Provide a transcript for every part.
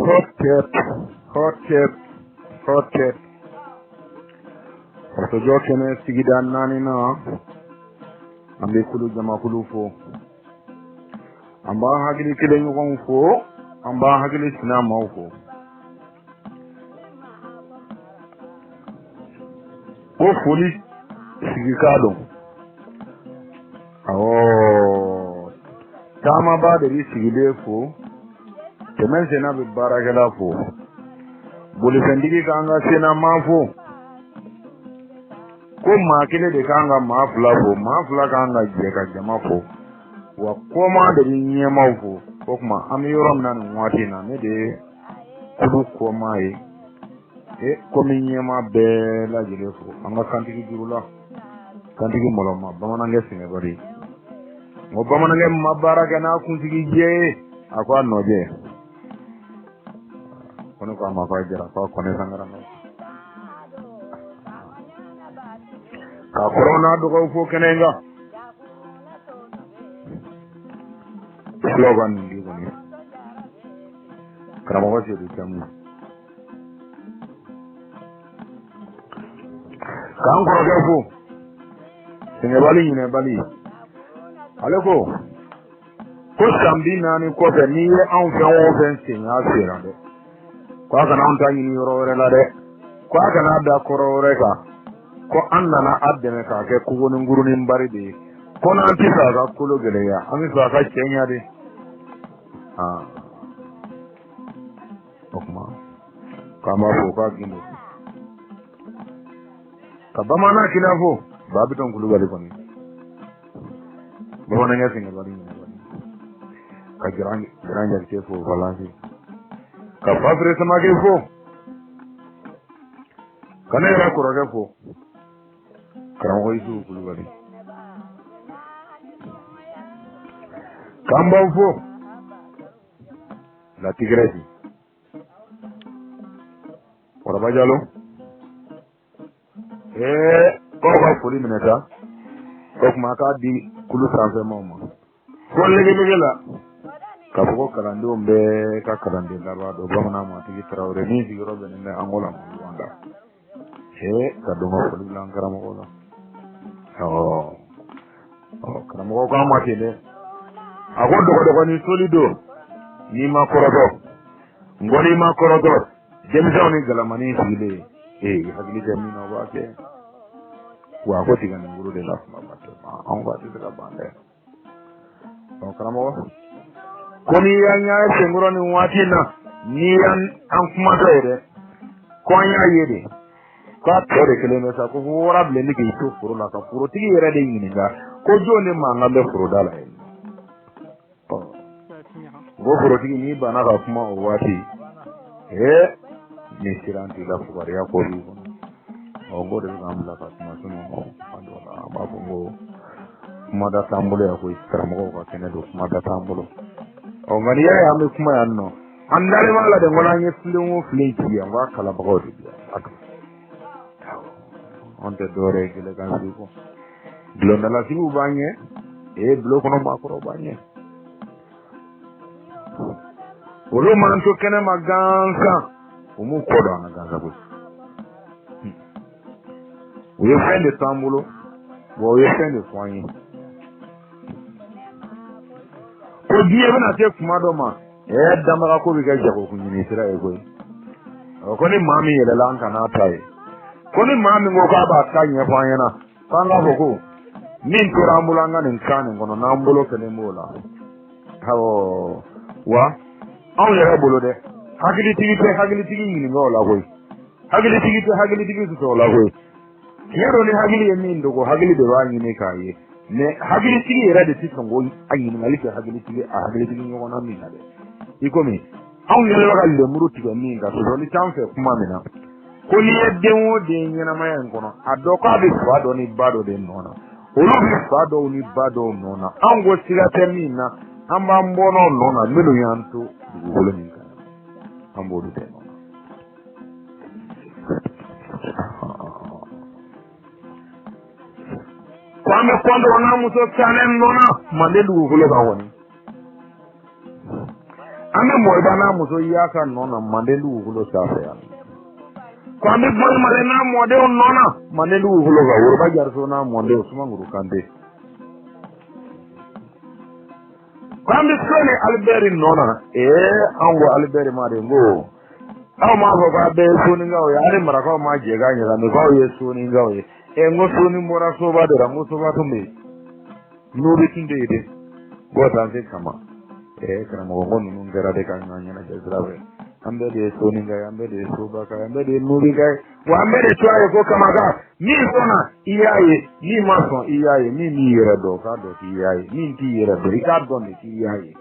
Hot tip. Wato jokene sigidan nani na ambe kulu jama kulu fo. Amba hagili kile nyukon fo, amba hagili sina mau fo. Ko foli sigikado. Tama ba da sigide fo. Temen sena be barakela fo. Boli fendigi kanga sena mafo. Ko makile de kanga mafla fo, mafla kanga jeka jama fo. Wa koma da nyema fo. Ko kuma am yoram nan wati na me de kudu koma yi. Ko mi nyema be la jile fo. Anga kantigi jurula. Kantigi moloma bamana ngesine bari. Mo bamana ngem mabaraka na kuntigi je akwa noje. Kono ko ma fa jara ko kone sangara no. Ka corona do ko fo kenenga. Slogan ndi ko ni. Karamo ko je ditamu. Kan ko ga fo. Sine bali. Aleko. Ko sambi nani ko be ni an fe won fe sin asira de. Ko aka na unta yini yorore la de. Ko aka na da korore ka. Ko annana addeme ka ke kugono nguruni mbari de. Ko na antisa ga kulo gele ya. Ami sa ka kenya de. Okma. Kama fo ka gino. Kabamana kilafo. Babi ton kulu bari koni. Bawona ngasi ngabari. Ka granja ke fo balansi. Ka fafre sama ke fo. Kana era kura ke fo. Karango isu kulu bari. Kamba fo. La tigresi. Ora bajalo. Ko foli mineta. Ko maka di kulu sanfe mama. Ko lege la. Ka ko karando mbe ka karande la ba do bamana ma tigi trawre ni di robe ne angola mo wanda. Ka do ma foli lan karamo ko la. Karamo ko ma tele. Agodo ko ni solido. Ni ma korodo. Ngoni ma korodo. Jemzoni galamani sile. Hagili jamino ba ke. Wa ko tiga nguru de la mama to on ba tiga bande on karamo ko ni yanya senguro ni wati na ni yan an kuma to ede ko nya yede ka tore kele me sa ko wora ble ni ke to furo la ka furo tigi yere de yini ga ko jone ma ngabe furo dala en go furo tigi ni bana ka kuma o wati ni siranti la fubari ya ko ri Ogo de gamla ka masuno mo adola babungo mada tambulo ya ko istramo ko kenedo mada tambulo o ngani ya me kuma yanno andale mala de ngona nye filmo fleki ya wa kala bagodi ak onte dore gele kan ko blo ndala sibu banye blo kono makoro banye olo man to kene magansa umu kodo na ganza ko we find the tambulo, we find the soign. O die na te fumado ma, damara ko bi ga jago ku ni sira e goy. Ko ni mami yele lan kana tai. Ko ni mami ngo ka ba ka nya fa yana. Kanga boko. Min to rambulanga nin kan ngono na ambulo kene mola. Hawo wa aw yere bolo de. Hagili tigi ni ngola goy. Hagili tigi to la goy. Yero ni hagili yemi ndogo hagili de wanyi ne kaye ne hagili tigi era de tisongo ayi ni malike hagili tigi nyoko na mina de ikomi awu yele waka le muru tiga minga so ni chanfe kuma mina ko ni yedenwo de nyana mayen kono adoko abi fado ni bado de nona olu bi fado ni bado nona ango siga termina amba mbono nona melu yanto dugolo ni kana ambo de nona Quando wana muso chane nona mande dugu kulo ka woni ame moiba na muso yaka nona mandelu ugulo safe ya kwambe boy mare na mode on nona mandelu ugulo ga urba jarso na mode usman guru kande kwambe sone alberi nona ango alberi mare ngo aw ma ko ba be soni ngaw ya ale mara ko ma je ga nya ne ko ye soni ngaw ye ngo soni mora so ba de ngo so ba to me no be tinde de go tan se kama kana mo ngon nun gara de kan nya na je drawe ambe de soni ngaw ambe de so ba ka ambe de no bi ga wa ambe de to ay ko kama ga ni sona iyaye ni ma so iyaye ni yere do ka do iyaye ni ti yere do ka do ni iyaye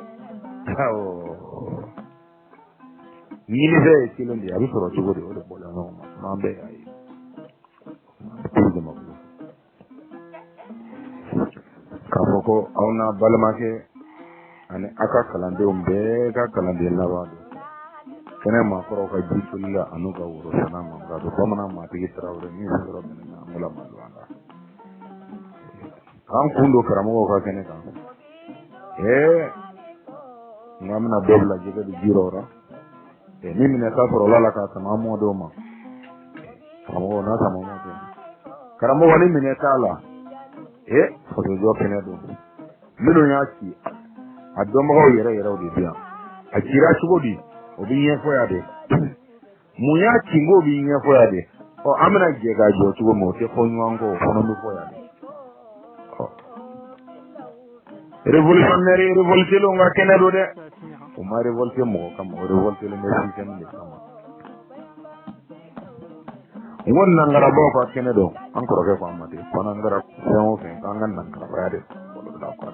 Yini be kilon di abi soro chugo de ode bola no ma be ai tudo ma ka foko auna balma ke ane aka kalande umbe ka kalande la wado kene ma koro ka jitulla anu ka wuro sana ma ga do komana ma tigi trawre ni soro ben na mula malwanda kan kundo karamo ka kene ka ngamna dobla jiga di jirora mimi na safaro lala ka sama modo ma karamo na sama modo karamo wani mine tala foto jo kenedo mino yaki adomo ko yere odi bia akira chugodi obi yen foya de mu yaki ngo bi yen foya de o amna je ga jo chugo mo te ko nwango kono mi foya de revolutionnaire revolte lo nga kenedo de o ma revolte mo kam o revolte le metti ken de kam wonna ngara bo ko kenedo ankoro ke ko amade kono ngara sewo fe kangan nan kala yaade ko da ko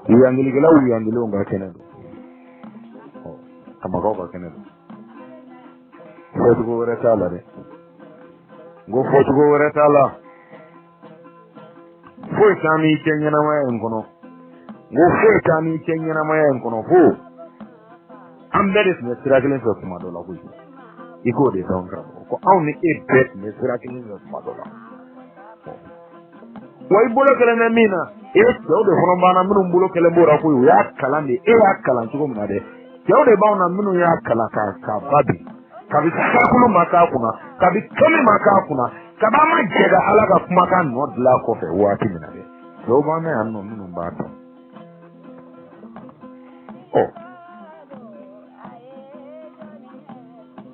uyangili gela uyangili o nga kenedo o kama ko kenedo fotu go retala de go fotu go retala foi tami kenya na maya enkono go foi tami kenya na maya enkono fo amberes ne siragelen so kuma dola ko iko de don grabo ko awni e bet ne siragelen so kuma dola way bolo kala na mina do de hono bana minum bolo kala bora ko ya kalande ya kalan ko mina de de bauna minu ya kala ka babi kabi sakuno maka kuna kabi kemi maka kuna kabama jeda alaga kuma kan no dla ko fe wati mina de do ba me anno minu ba to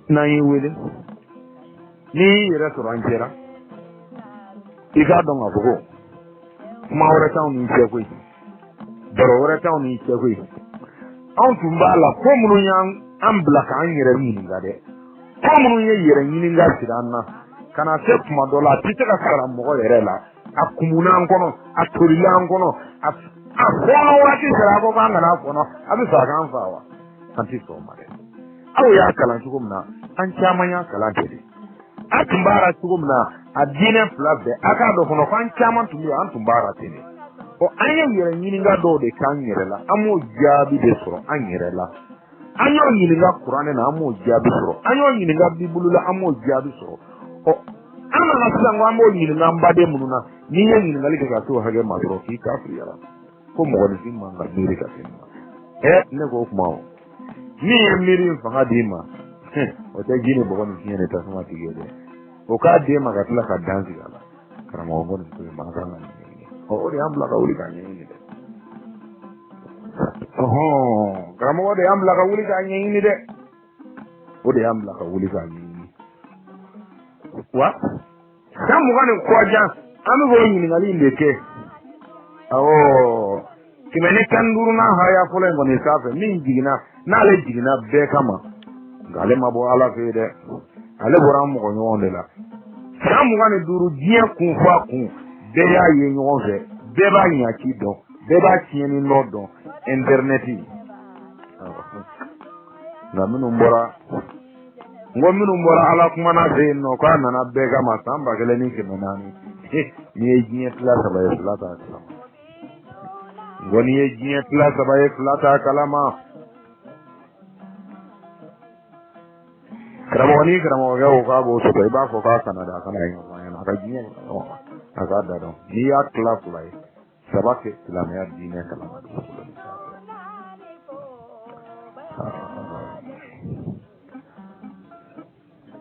na yi wele ni restaurant jera iga don abugo kuma ora town ni che kwe doro ora town ni che kwe on tumbala ko munu yang ambla ka anyere ni ngade ko munu ye yere ni ngade sidanna kana se kuma dola pitaka kara mo yere la akumuna nkono atorila nkono afono wati sara ko banga na kono abi sa kan fawa anti so mare awu ya kalan tukumna an chamanya kalan tede atumbara tukumna adine flabbe aka do kono kan chaman tumbi an tumbara tede o anya yere nyini nga do de kan yere la amo jabi de soro an yere la anyo nyini nga qur'ane na amo jabi soro anyo nyini nga bibulu la amo jabi soro o ama na sango amo nyini nga mbade mununa ni ye nyini nga lika to hage madro ki kafri yara ko mo woni simma nga miri ka simma ne ko kuma ni miri fa hadima o te gine bo woni nyene ta sama tigede o ka de ma ga tla ka dansi gala karamo woni ko ma ga ngani o de ambla ka uli ka nyini de karamo de ambla ka uli ka nyini de o de ambla ka uli ka nyini wa samu gane ko ja ami go nyini ngali ndeke awo kimene tanduru na haya fole ngoni safe min jigina na le jigina be kama ngale mabo ala fe de ale boram mo nyonde la samu gane duru die kun fa kun be ya ye nyonze be ba nya ki do be ba tieni no do interneti na minu mbora ala kuma na de no ka na be kama samba gele ni kemenani ni e jie plata ba e plata kala ngoni e jie plata ba e plata kala ma kramo ga o ka bo so ba ko ka Canada kana yin na ga jie no aga da do ni ya class lai sabake la me dine kala ma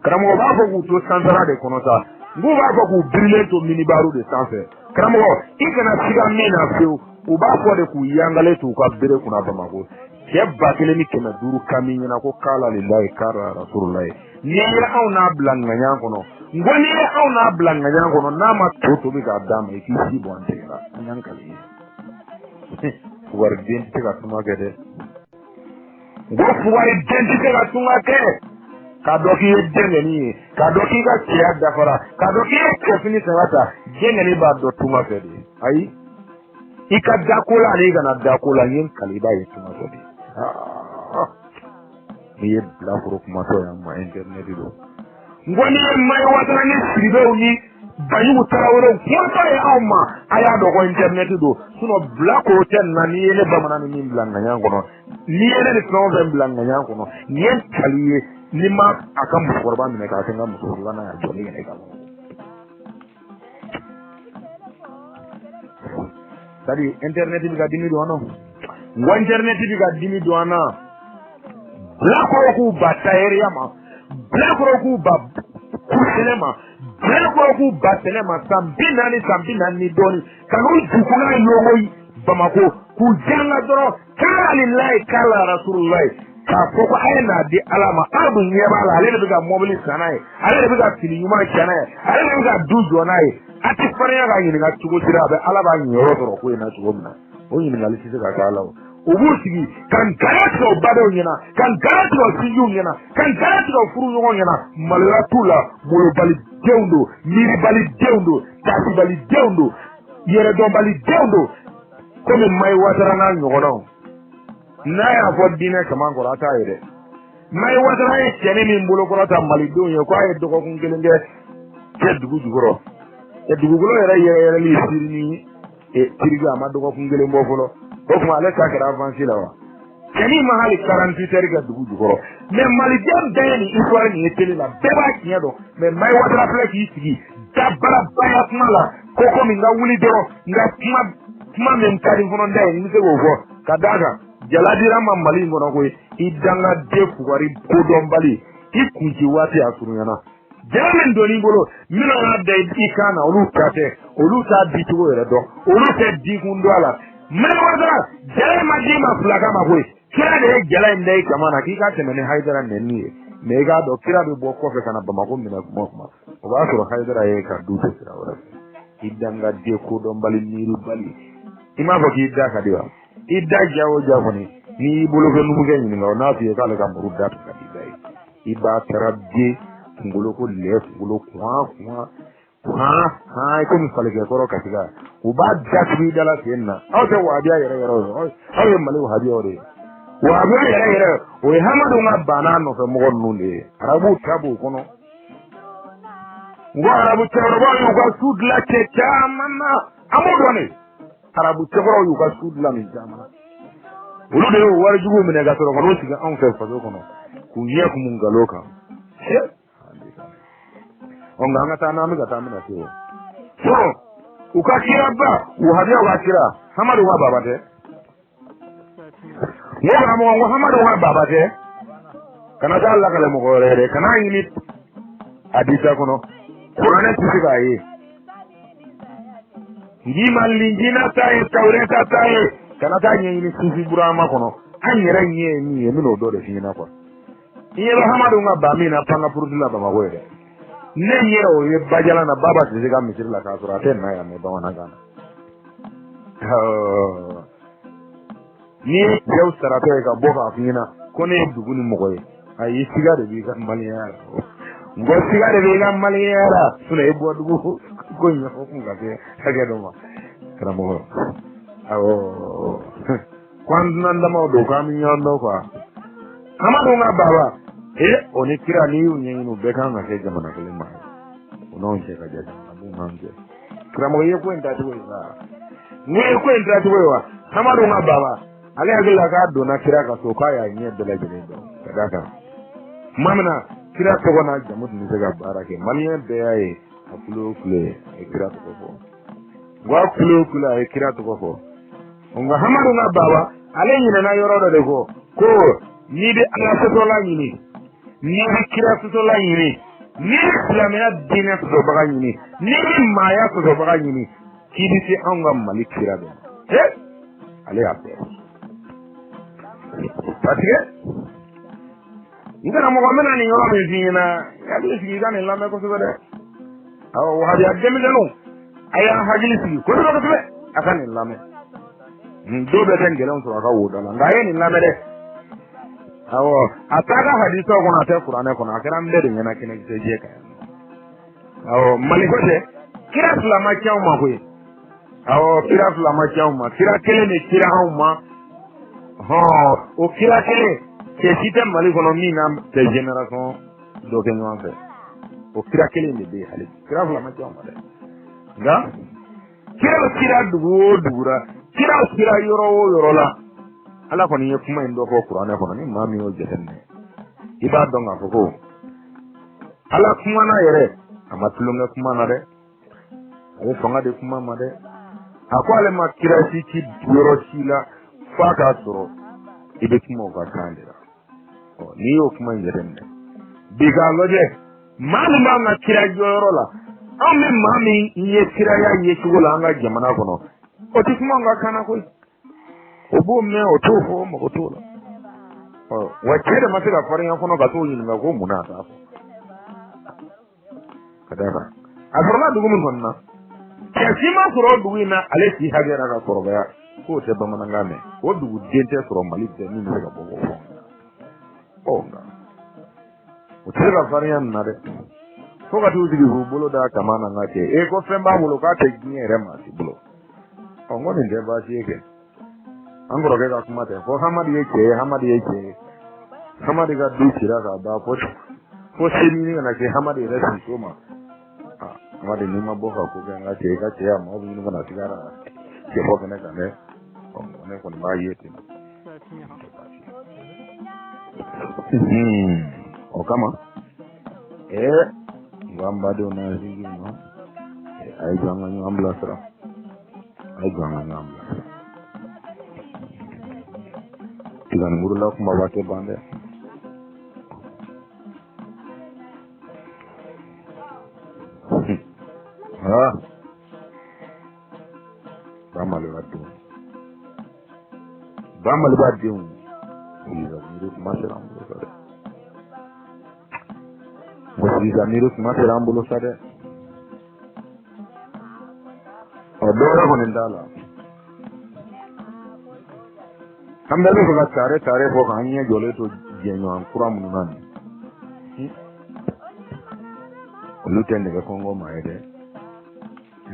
karamɔgɔ b'a fɔ k'u to sansara de kɔnɔ sa n'u b'a fɔ k'u birilen to minibaru de sanfɛ karamɔgɔ i kana siga min na fewu u b'a fɔ de k'u yangale t'u ka bere kunna Bamakɔ cɛ 1500 ka min ɲɛna ko kala lillahi kala rasulullah n'i ye anw n'a bila ŋaɲan kɔnɔ n ko n'i ye anw n'a bila ŋaɲan kɔnɔ n'a ma to tobi k'a d'a ma i k'i si bɔ an tɛgɛ la an y'an kali ye fugariden tɛ se ka tunga kɛ dɛ n ko fugariden tɛ se ka tunga kɛ k'a dɔn k'i ye dɛngɛni ye k'a dɔn k'i ka cɛya dafara k'a dɔn k'i ye cɛfini saba ta dɛngɛni b'a dɔn tunga fɛ de ayi i ka dako la ani i kana dako la n ye n kali i b'a ye tunga fɛ de n'i ye bilakoro kumatɔ yan ma internet don n ko n'i ye Mayi Watara ni Sidibew ni Bajugu Tarawelew kumatɔ ye anw ma a y'a dɔn ko internet don sinon bilakoro tɛ nin na n'i ye ne bamanan ni min bila ŋaɲan kɔnɔ n'i ye ne ni fɛn o fɛn bila ŋaɲan kɔnɔ nin ye n kali ye ni ma a ka musokɔrɔba minɛ k'a kɛ n ka musokɔrɔba n'a y'a jɔ ne yɛrɛ ka c'est-à-dire internet bɛ ka dimi don an na n ko internet bɛ ka dimi don an na bilakoro k'u ba tailleur ma bilakoro k'u ba kusɛnɛ ma bilakoro k'u ba sɛnɛ ma san 40 ni dɔɔnin ka n'u dugukolo yɔgɔ Bamakɔ k'u janga dɔrɔn kala lillahi kala rasulullah k'a fɔ ko a ye n'a di Ala ma Ala dun ɲɛ b'a la ale de bɛ ka mobili san n'a ye ale de bɛ ka fini ɲuman san n'a ye ale de bɛ ka du jɔ n'a ye a tɛ farinya ka ɲininka cogo sira a bɛ Ala b'a ɲɛyɔrɔ sɔrɔ ko in na cogo min na o ɲininkali tɛ se ka kɛ Ala o u b'u sigi ka nkalon tigɛ u badenw ɲɛna ka nkalon tigɛ u sinjiw ɲɛna ka nkalon tigɛ u furuɲɔgɔn ɲɛna maloya t'u la molobalidenw don miiribalidenw don taasibalidenw don yɛrɛdɔnbalidenw don komi Mayi Watara n'a ɲɔgɔnnaw n'a y'a fɔ diinɛ kaman kɔrɔ a t'a ye dɛ Mayi Watara ye cɛni min bolokɔrɔ ta malidenw ye k'a ye dɔgɔkun 1 kɛ dugu jukɔrɔ dugukolo yɛrɛ yɛrɛyɛrɛli siri ni tirigi a ma dɔgɔkun 1 bɔ fɔlɔ o tuma ale ta kɛra avance la wa cɛni ma hali 48 heures kɛ dugu jukɔrɔ mais malidenw bɛɛ ye nin histoire nin ye télé la bɛɛ b'a tiɲɛ dɔn mais Mayi Watara filɛ k'i sigi dabarabaya kuma la ko komi n ka wuli dɔrɔn n ka kuma min ka di n kɔnɔ da ye n bɛ se k'o fɔ ka d'a kan jaladira ma Mali in kɔnɔ koyi i dangaden fugari kodɔnbali i kunci waati a surunyana jala min donn'i bolo minnu y'a da i kan na olu ta tɛ olu t'a di cogo yɛrɛ dɔn olu tɛ dikun dɔn a la Mayi Watara jala ma d'i ma filaka ma koyi kira de ye jala in da i kama na k'i ka tɛmɛ ni Hayidara nɛni ye mais i k'a dɔn kira bɛ bɔ kɔfɛ ka na Bamakɔ minɛ kuma o kuma o b'a sɔrɔ Hayidara ye ka du tɛ sira wɛrɛ fɛ i dangaden kodɔnbali miiribali i m'a fɔ k'i da ka di wa i da ja o ja kɔni n'i y'i bolo kɛ numukɛ ɲininka o n'a f'i ye k'ale ka muru da ka di da ye i b'a taara den kunkolo ko lɛ kunkolo i komi falikɛkɔrɔ kasiga u b'a datugu i dala sen na aw tɛ wahabiya yɛrɛ yɛrɛ o aw ye Mali wahabiyaw de ye wahabiya yɛrɛ o ye Hamadu ka banna nɔfɛ mɔgɔ ninnu de ye arabuw ta b'o kɔnɔ n ko arabu cɛkɔrɔbaw y'u ka su dilan cɛ caman na an b'o dɔn de arabu cɛkɔrɔbaw y'u ka su dilan nin caman na olu de y'o warijugu minɛ ka sɔrɔ ka n'o sigi anw fɛ faso kɔnɔ k'u ɲɛ kumu nkalon kan nka an ka taa n'an bɛ ka taa an bɛna se o so u ka kira ba wahabiyaw ka kira Hamadu ka baba tɛ n ko karamɔgɔ n ko Hamadu ka baba tɛ kana taa lakale mɔgɔ wɛrɛ ye dɛ kana ɲini hadisa kɔnɔ kuranɛ tɛ se k'a ye n'i ma linjina ta ye tawureta ta ye kana taa ɲɛɲini sufi burama kɔnɔ an yɛrɛ ɲɛ ye min ye n bɛn'o dɔ de f'i ɲɛna kuwa i ɲɛ bɛ Hamadu ka ba min na panga puruti la Bamakɔ ye dɛ ne ɲɛ o ye Bajala na Baba tɛ se ka misiri la k'a sɔrɔ a tɛ na yan mɛ bamanankan na n'i ye cɛw saratɔ ye ka bɔ k'a f'i ɲɛna ko ne ye dugu ni mɔgɔ ye ayi siga de b'i ka maliyɛnya la n ko siga de b'i ka maliyɛnya la sinon e bɔ dugu ko ɲɛfɔ kun ka kɛ hakɛ dɔ ma karamɔgɔ awɔ ko an dunan damaw don k'an bɛ ɲɔgɔn dɔn quoi Hamadu ka baba o ni kira n'i y'u ɲɛɲini u bɛɛ kan ka kɛ jamana kelen ma o n'anw cɛ ka jan jamana mun b'an cɛ karamɔgɔ i ye ko in tacogo ye sa n ko i ye ko in tacogo ye wa Hamadu ka baba ale hakili la k'a donna kira ka so k'a y'a ɲɛ bɛɛ lajɛlen dɔn ka d'a kan tuma min na kira tɔgɔ n'a jamu tun bɛ se ka baara kɛ maliyɛn bɛɛ y'a ye a kulo o kulo a ye kira tɔgɔ fɔ wa kulo o kulo a ye kira tɔgɔ fɔ nka Hamadu ka baba ale ɲinɛna yɔrɔ dɔ de kɔ ko ni de ala sotola nyini ni de kira sotola nyini ni islamia dina sotobaga nyini ni maya sotobaga nyini kidi si anga malik kira be ale abe patike ngana mo gamena ni ngala me zina ya de sigi kan la me ko so de aw wa ya dem de no aya hajili sigi ko do ko be akan la me do be ten gelon so aka woda la ngaye ni la me de awo ataka hadisa ko na te qur'ane ko na kira mbe de nyana kine je je ka awo maliko de kira sulama kyaw ma ko awo kira sulama kyaw ma kira kele ne kira haw ma o kira kele ke site maliko no ni na te generation do ke nwan fe o kira kele ne be hali kira sulama kyaw ma de nga kira dugura kira yoro la ala ko ni kuma ndo ko qur'ane ko ni mami o jetenne iba donga ko ala kuma na yere amatulunga kuma na de o fonga de kuma ma de akwale makira siki yoro sila faka soro ibe kuma ka kandira o ni o kuma jetenne biga loje mami ma makira yoro la ame mami ye kira ya ye chugola anga jamana kono o ti kuma nga kana ko obo me otofo mo otola wa kire matira farin kono ga to yin ga go muna ta kadara azorla dugu mun konna kasi ma soro dugu ina alesi hagera ga koroba ya ko te ba mananga me o dugu dente soro mali de ni ga bogo o nga o tira farin na de ko ga tu digi bolo da kamana ngate e ko femba bolo ka te ginere ma ti bolo o ngoni de ba ti eke angoro ga kuma te ko hamadi ga du tira ga ba ko sini na ke hamadi da shi soma hamadi ni ma boka ko ga ngate ga te ya ma obi ni na tigara ke ko ne ga ne o ne ko ba yete o kama ngamba do na zigi no ay janga ñu am la sara ay janga ñu am la tigan nguru la kuma wate bande bamali wadu iza nguru kuma sara nguru sare iza nguru kuma sara nguru sare odora konendala kambe ko ga tare ko hanye jole to jenyo an kura mun nan lutende ga kongo maede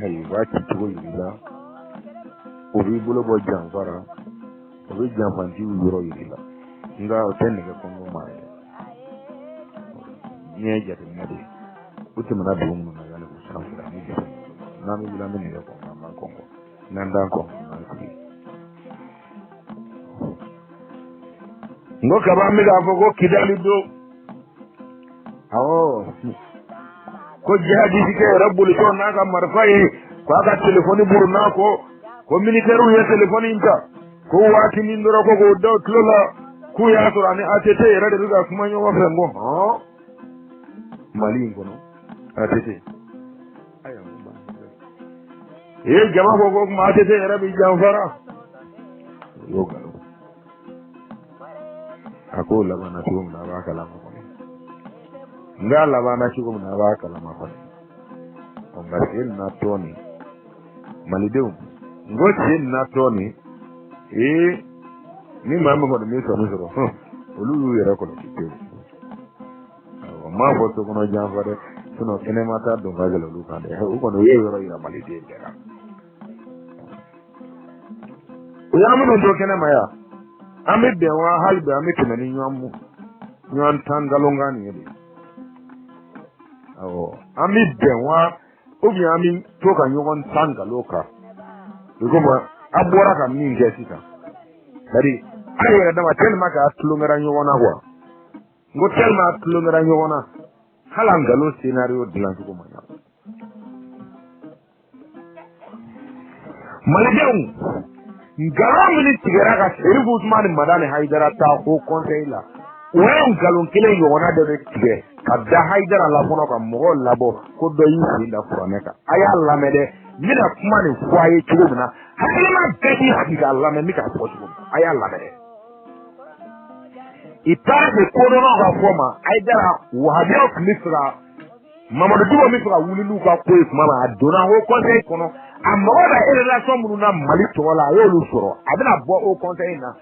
hay wa ti to yida o bi bulo bo janfara o bi janfanti yuro yida nga o tende ga kongo maede nye jate mede uti mana bi mun na yana ko sanfura ni jate na mi bila mene ko ma kongo nanda ko na ki ngo kaba mi ga fo ko kidali do awo ko jihadi dike rabbul to na ga marfai ko ga telefoni burna ko militaire ya telefoni inta ko wati min ndoro ko do tlola ku ya to ani atete rade duga kuma nyo wa fengo mali ngono atete ayo jama ko ma atete rabi jamfara yoga ako labana tuum na ba kala ma ko nga labana tuum na ba kala ma ko on gasil na toni malideu ngotin na toni ni mama ko mi so olu yera ko ti ma ko to kono jamfare sono kene mata do ngajalo lu kande o ko no yero ira malide dera o ya mu do kene maya ame bewa halbe ame tunani nyamu nyan tangalonga ni yede awo ame bewa obi ame to ka nyon tangaloka igoma abora ka minge sita dari ayo da ma tel maka tulungara nyona kwa ngo tel ma tulungara nyona halangalo scenario dilan ko manya malideu ngalon min tigera ka Sherif Usman Madani Haidara ta ko conseil la o en galon kelen yona de tige ka da Haidara la fono ka mo labo ko do yi da furaneka aya lamede mina kuma ni fwaye tugo na halima beti hakika lamede mika fotu aya lamede ipare ko do na ka foma Haidara wahabiya misra Mamadou Duba misra wulinu ka ko mama adona ho conseil kono amma wala relation munu na Mali tola yo lu soro abina bo au conseil na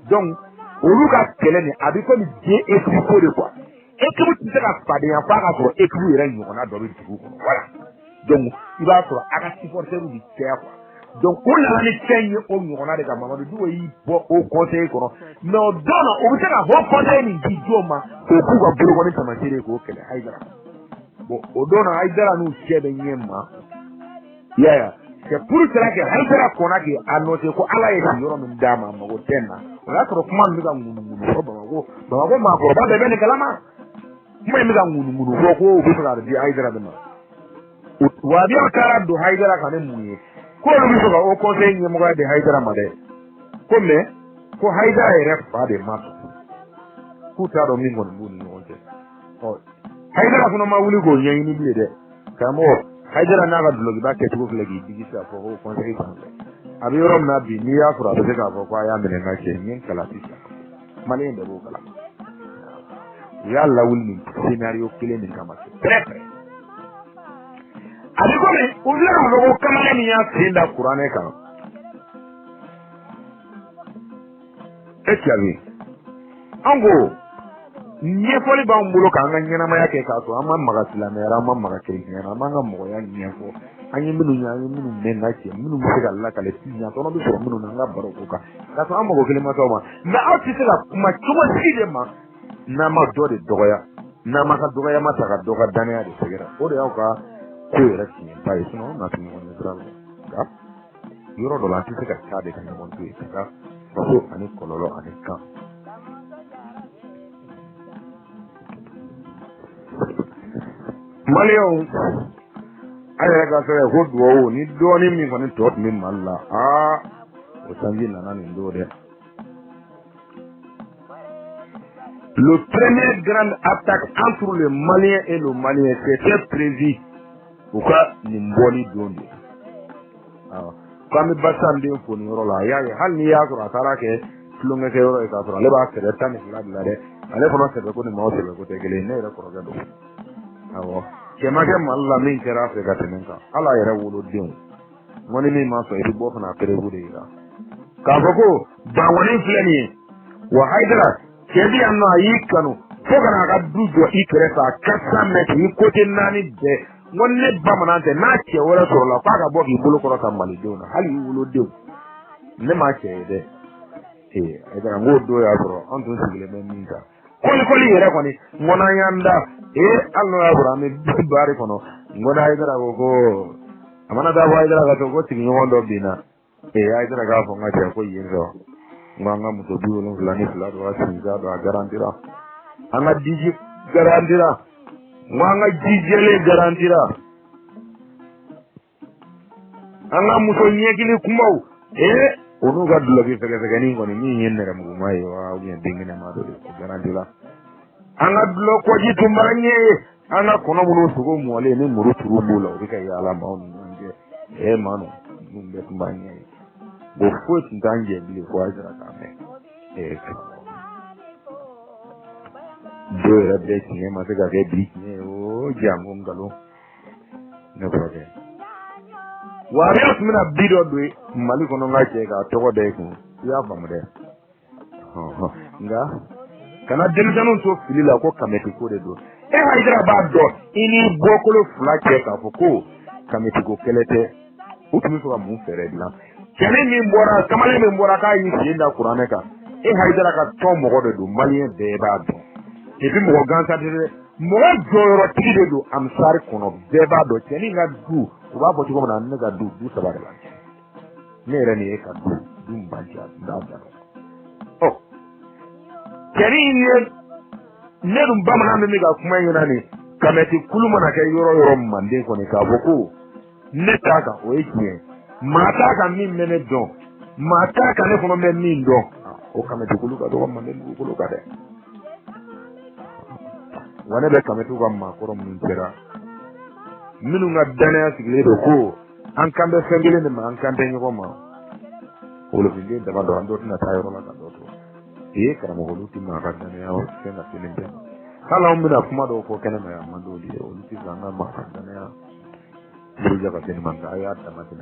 donc olu ka kele ni abiko ni je équipe de quoi équipe ti sera pade ya fa ka so équipe ire nyo na do bi tugu kono voilà donc il va soro aka supporter du terre quoi donc on la ni tenye o nyo na de ka Mamadou Duba yi bo au conseil kono no dona o bi sera bo conseil ni di joma ko ku ga buru ko ni tamasire ko kele Haidara bo odona Haidara nu chebe nyema yeah c'est pour cela que Haidara kona ki annoncé ko ala ye yoro min dama mago tenna wala to kuma mi ga ngunu ko baba ma ko ba de ben kalama kuma mi ga ngunu ko bi fara di Haidara dama wa bi akara do Haidara kan muye ko lu bi so o conseil ni mo ga de Haidara ma de ko me ko Haidara ye fa de ma ku ta do mi ngon ngunu onte o Haidara kuno ma wuli go nyen ni bi de kamo Haidara na ga dulogi ba ke tugo flagi digi sa fo ko conseil fa abi yorom na bi ni ya fura be ka fo kwa ya mene na ke nyen kala tisa male inde bo kala ya la wuli scenario kile ni kama très très abi ko me ulla ro kama ni ya tinda Qur'ane kan etiavi ango nye foli ba mbulo ka nga nyana ma yake ka so amma maga silamera amma maga kiriyana amma nga mo ya nyefo anyi minu nya anyi minu menna ke minu mu ga Allah kale tinya to no bi so minu na nga baro ko ka so amma go kelima to ma na ati sira kuma kuma side ma na ma do de dogoya na ma ka dogoya ma ta ka doga dania de segera o de ka ko era ki pa eso no na tumi on ezra ka yoro do la ti se ka ta de kan mo tu ka so ani kololo ani ka Malio ayere ka sere ko duwo ni doni mi ko ni tot mi malla o sangi na nan ndo de le premier grande attaque entre le Malien et le Malien c'était prévu pour que ni mboni dondi comme basande ko ni rola ya hal ni ya ko atara ke flunga ke ro ka ro le ba ke tan ni la de ale ko no se ko ni mo se ko te gele ne ra ko ga do awo kema ke malla min kera Afrika tenenka ala yere wolo den woni mi ma so ibo fana pere bude ira ka foko ba woni fleni wa Haidara kedi anno ayikanu fogana ga dujo ikere sa kasa meti kote nani de wonne bamanante na ke wora so la ka ga bogi bulu ko ta mali dona hali wolo den ne ma ke de Haidara ngodo ya bro antu sigile men minka koli yere ko ni ngona yanda alno abrami bari kono ngona Haidara ko amana da Haidara ga to ko tigi ngondo bina Haidara ga fo ngati ko yinzo nganga muto biwo no fulani fulado asinza do garantira anga diji garantira nganga jijele garantira anga muto nyekili kumau onu ga dulogi fege ni ngoni ni yennere mu mai wa uyen dingine ma do garantira anga dulo ko ji tumbanye anga kono muno sugo muole ni muru turu bula o bika ya ala maun nge manu numbe tumbanye bo foot ndanje bile ko ajara kame do era de tinha mas ga ge bri ne o jamu ngalo ne proje wa ya mina bido do mali kono ngache ga to de ku ya famude nga kana denjanu to filila ko kameti ko de do Haidara ba do ini bokolo flake ka foko kameti ko kelete utumi so mu fere bila kene mi mbora kamale mi mbora ka yi sinda Qur'ane ka Haidara ka to mo de do malien de ba do e bi mo gansa de mo joro ti de do am sar kono de ba do kene nga du o ba bo ti ko na ne ga du sabare la ne re ni e ka du mbanja da oh kene ni ne dum bamana mi ga kuma yana ne kameti kuluma na kai yoro mande ko ne ka boko ne ta ka o yake mata ka min mene don mata ka ne kono men min do o kamete kulu ka do man den kulu ka de wane be kamete ko ma ko mun tera minu nga dana sigile do ko an kambe fengele ne ma an kambe nyoko ma wolo binde da do ando na tayo la ka do to e kara mo wolo timma ka dana ya o senga tinende kala on mina kuma do ko kana ma mando di o luti zanga ma ka dana ya buja ka tin man aya ta ma tin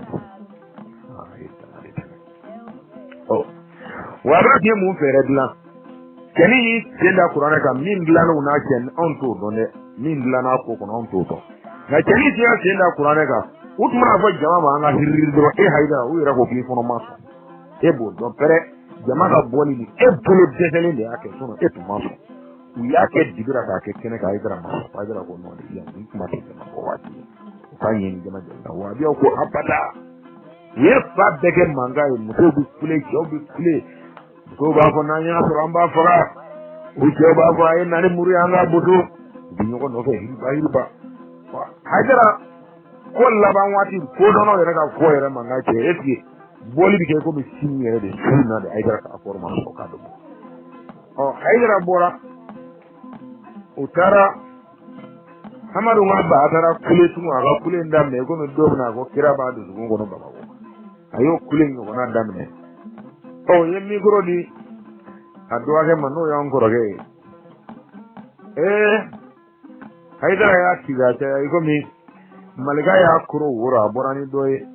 oh wara ke mu fere dlan keni tenda qur'ana ka min dlan una ken on to donde min dlan ko kono on to na keni tenda qur'ana ka utma fa jama ma nga hirri do e hayda o ira ko ki fono maso e bo do pere jama ka boli ni e bolo desele de ake sono e to maso u yake dibira ka ke kene ka idra maso pa idra ko no de ya ni kuma te ma ko wati fa yin jama jama wa bi ko abada ye fa dege manga e muto bi kule jobi kule ko ba ko na nya so amba fara u jo ba ko ay na ni muri anga bodo bi nyoko no fe hirba haidara ko laban wati ko dono yere ka ko yere manga ke eski boli bi ke ko bi sinye de sunna de haidara ka forma ko ka do o haidara bora utara hamadu ngaba atara kule tumu aga kule ndamne ko no do na ko kira ba do ko no baba ko ayo kule ngo na ndamne o yemi goro di adwa ke mano ya ngoro ke haidara ya kiga ta iko mi malika ya kuro wura borani doye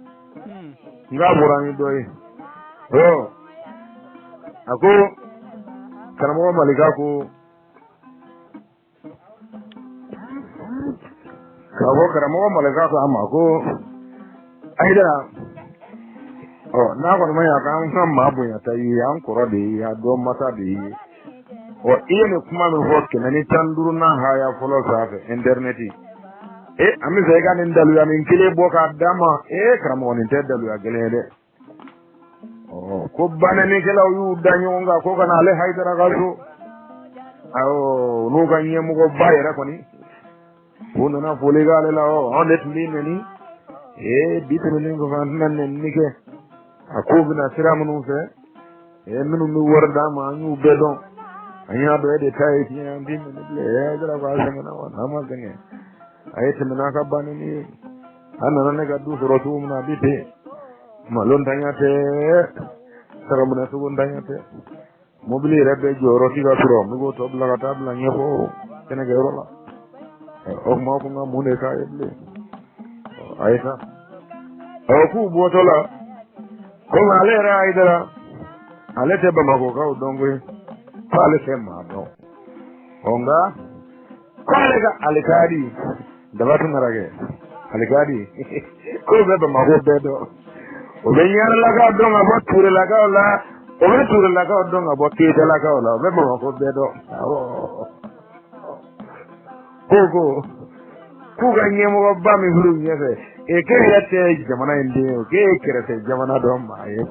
nga borani doye ako karamo malika ko karamo malika ko amma ko haidara na ko mai aka kan mabu ya tayi an kuro de ya do mata de o ene kuma no hokke nani tanduru na haya folo safe internet ami zega nin dalu ya min kile boka dama kramo nin te dalu ya gelede ko banani kala yu danyo nga ko kana le haidara gaso aw no ganye mu go bayra koni wono na folega le la on let min ni bitene ni go van nan ni ke akobina siramu fe minu mi warda ma ñu bedon anya do de tay ci andi le dara ba sama na ma gane ayete mina ka bani ni anana ne ga du soro tu na bite malon tanyate saramu na su tanyate mobili rebe joro ti ga suro mi go to bla ga tabla nyefo kene ga rola o ma ko ma mune ka yeble ayeta o ku botola ko ale ra idara ale te ba mako ka udongwe pale sema do onga kale ga alikadi da batu narage alikadi ko be ba mako bedo o be nyar la ga do nga boture la ga la o be ture la ga do nga botte la ga la be ba mako bedo ko ga nyemo ba mi hulu nyefe e ke yate jamana inde o ke kerete jamana do ma e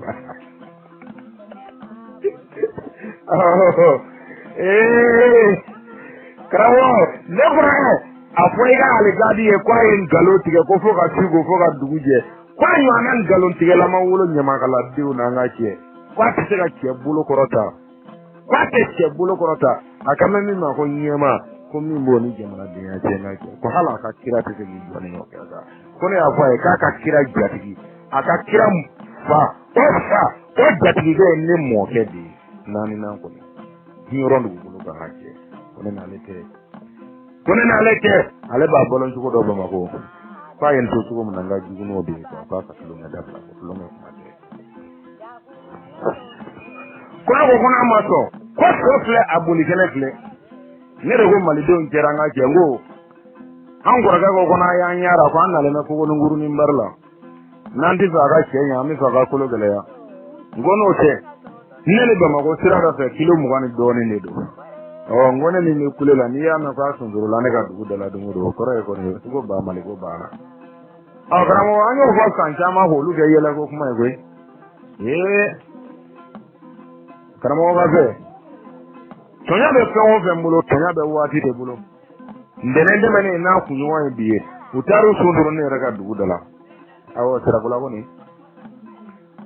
krawo lebra afoiga aligadi e kwa en galoti ke ko foka sigo foka duguje kwa yo anan galonti ke la mawulo nyama kala diu na ngache kwa tsega ke bulo korota kwa ke bulo korota akama mi ma ko nyema ko mi mboni jamana de ya je ngache ko hala ka kira te ke ni no ke ga ko ne afai ka kira jatigi aka kira fa o jatigi de ni mo ke di nani na ko ni rondo bulo ka haje ko ne na lete ale ba bolon ko do ba mako fa yen to ko mun nga jugu no be ko ka kilo na dabla ko lo me ko mate ko na maso ko sofle abuli kenekle ne rego mali don keranga jengo an gorga ko na ya nyara ko anale me ko nguru ni mbarla nanti fa ga kenya mi fa ga kulo gele ya ngono te nele ba mako sira da fe kilo mu gani do ne do o ngone ni kule la ni ya na ka sunguru la ne ka dugu dala dungu do ko re ko ni ko ba mali ko ba na a kana mo anyo ko kan chama ho lu ge yela ko kuma e kana mo ba fe tonya be fe o fe mulo tonya be wati de bulo ndene de mane na ku yo wa biye utaru sunguru ne ra ka dugu dala awo sira ko la ko ni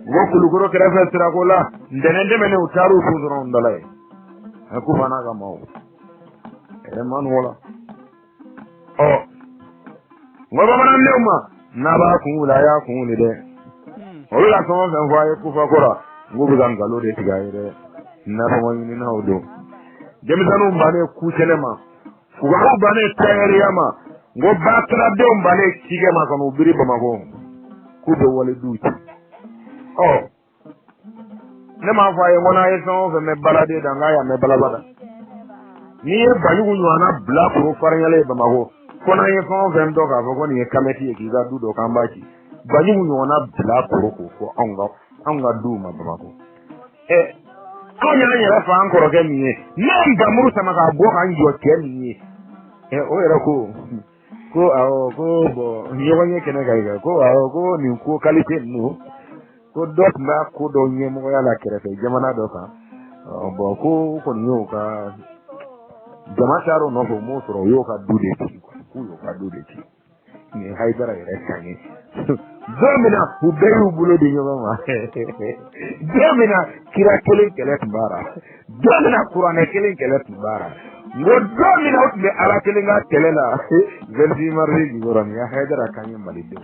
wo kulugoro kerefe sira ko la ndenende mene utaru sudron ndalay aku bana ga maw man wala o ngoba mana lewma na ba ku la ya ku ni de o la ko ben fa ku fa kora ngubu gangalo de tigaire na ba ni na odo demisanu mbane ku telema fuga bane tayariyama ngo batra de mbane kige ma kono biri ba mago ku do wala duuti oh ne ma fa ye ngona ye so fe me balade da nga ya me balabada ni e balugu nyana bla pro faranyale ba mago kona ye so fe ndo ka ko ni e kameti e kiga du do kan bachi balugu nyana bla pro ko anga du ma ba mago ko nyana nyara fa an koro ke ni ne mba muru sama ka bo kan jo ke ni o era ko ko bo ni wanye kene ga ko ko ni ko kalite no ko dot ma ko do nyemo ya la kerefe jamana do ka bo ko ni yo ka jama taro no bo mo soro yo ka dude ti ko yo ka dude ti ni haidara ere kanye zamina ubeyu bulo de nyoma ma zamina kira kelen kelet bara zamina qur'an kelen kelet bara ngo zamina utbe ala kelen ga kelela zelfi marri goran ya haidara kanye malide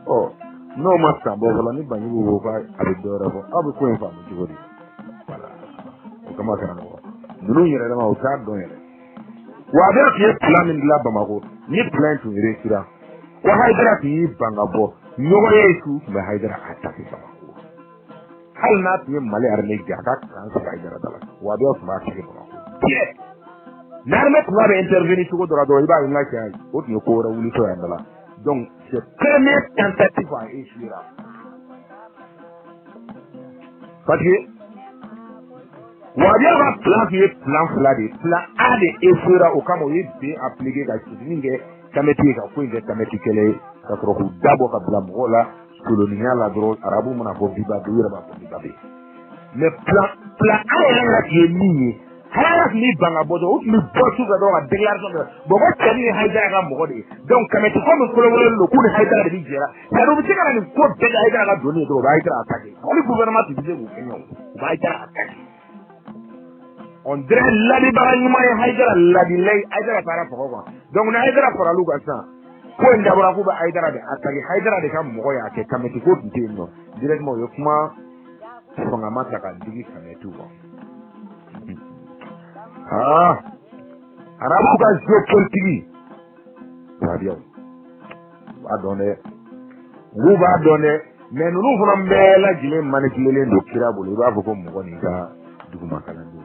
oh no masta bo wala ni banyi bo ba abidora bo abu ko en famu jigori wala o kama kana no nunu yere ma o ta do yere wa be ki plan min la ba mako ni plan to yere kira wa haidara ti banga bo nyogo yesu ba haidara ataki ba mako hal na ti mali arne ga ka kan sa haidara dala wa be o ma ti ba mako narme ko ba intervenir ko do do iba ngaki ay o ti ko ra wuli to yandala donc c'est première tentative à échouer parce que wabia va plan flade plan a de échouer au kamo yé appliquer ka chininge kameti ka ko inde kameti kele ka ko dabo ka blam wala colonia la dro arabu mona ko biba do yera ba ko biba be mais plan a la qui est ni hala ni banga bodo o ni botu ga do ga déclaration de bogo tani haidara ga mogode donc kameti ko mo kolo lo ku ni haidara de jera ya do bi kana ni ko de haidara ga do ni do ba haidara attaquer on le gouvernement ti bise ko kenyo ba haidara attaquer on dirait la di ba ni ma haidara la di lay haidara para foko ko donc na haidara para lu ga sa ko ndabura ku ba haidara de attaquer haidara de kam mogo ya ke kameti ko ti no directement yo kuma fonga mata ka digi kameti ko arabu ka zo politiki radio ba donne wu ba donne mais nunu fana mbela jile manipulé do kira bolo ba fo ko mo ni ka duguma kala do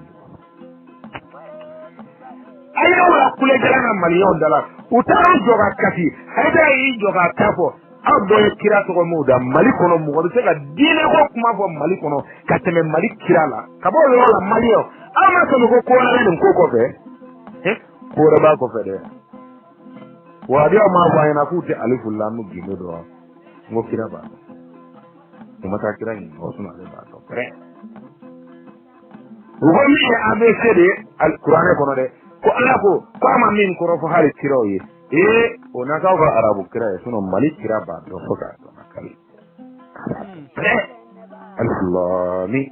ayo la kule jana malion dala utaro joga kati haida yi joga tafo abo kira to ko muda mali kono mo ko se ka dine ko kuma fo mali kono ka teme mali kira la ka bo lo la malio ama ko ko la len ko fe ko da ba ko fe de wa dia ma wa ina ku te aliful lam gino do ngo kira ba ko mata kira ni ko suna le ba to pre wo mi abcd alquran ko no de ko ala ko ama min ko ro fo hali kira yi ona ka ko arabu kira suno mali kira ba do fo ka to nakali pre alifulami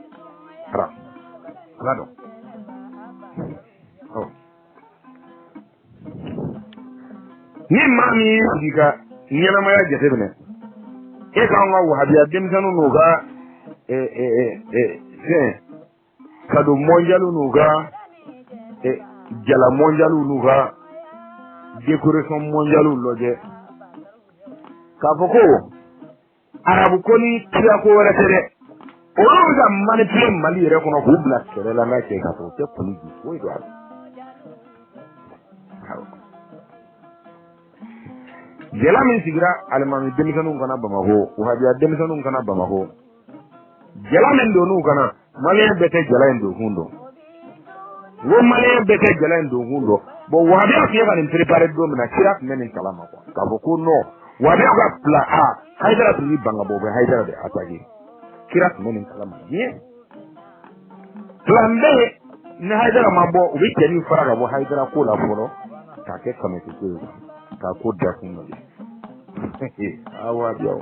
ra ala do ni mami diga nyana ma ya jete bene e ka nga wa biya dem tanu no ga kado mondialu no ga jala mondialu no ga décoration mondialu loje ka foko arabu ko ni tiya ko wala tere o ga manipulé mali re ko no ko bla tere la na ke ka to te police ko do jela min sigira alimami demisanu kana bamako wahabiya demisanu kana bamako jela min do nu kana male bete jela ndo hundo wo male bete jela ndo hundo bo wahabiya ke ga ni préparer do mina kira men kalama ko ka ko no wahabiya ga pla a haidara ni banga bo haidara de atagi kira men kalama ye plan B ni haidara mambo ubi keni faraga bo haidara ko la foro ka ke kamete ko ka ko da kun no awa biyo